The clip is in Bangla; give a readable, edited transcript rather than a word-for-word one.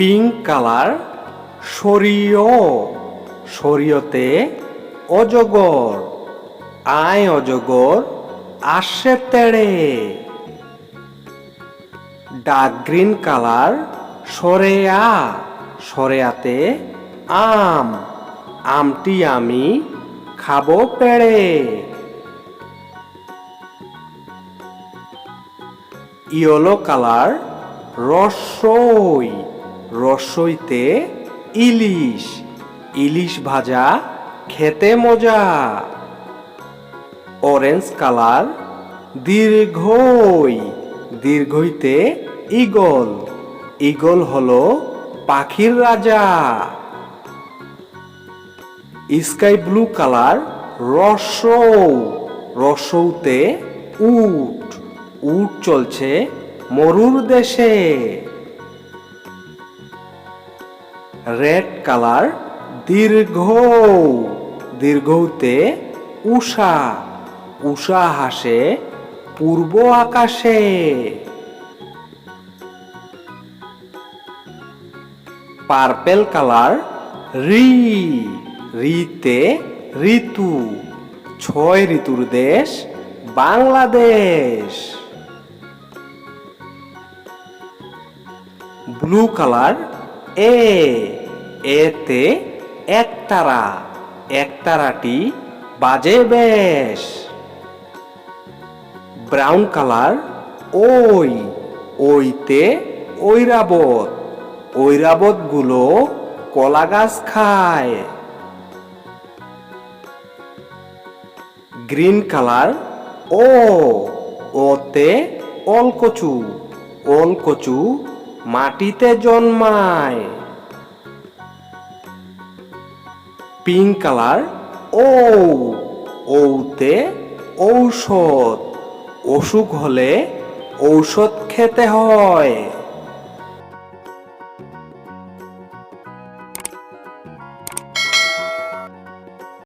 পিঙ্ক কালার সরিয়, সরিয়তে অজগর, আয় অজগর আসে তেড়ে। ডার্ক গ্রিন কালার সরেয়া, সরেয়াতে আম, আমটি আমি খাবো পেড়ে। ইয়েলো কালার রসই, রসইতে ইলিশ, ইলিশ ভাজা খেতে মজা। অরেঞ্জ কালার দীর্ঘই, দীর্ঘইতে ঈগল, ঈগল হলো পাখির রাজা। স্কাই ব্লু কালার রসৌ, রসৌতে উট, উট চলছে মরুর দেশে। রেড কালার দীর্ঘ, দীর্ঘতে উষা, উষা হাসে পূর্ব আকাশে। পার্পেল কালার রি, রিতে ঋতু, ছয় ঋতুর দেশ বাংলাদেশ। ব্লু কালার এ, এতে একতারা, একতারাটি বাজে বেশ। ব্রাউন কালার ওই, ওইতে ঐরাবত, ঐরাবত গুলো কলা গাছ খায়। গ্রিন কালার ও, ওতে ওলকচু, ওলকচু মাটিতে জন্মায়। পিঙ্ক কালার ও, ওতে ঔষধ, অসুখ হলে ঔষধ খেতে হয়।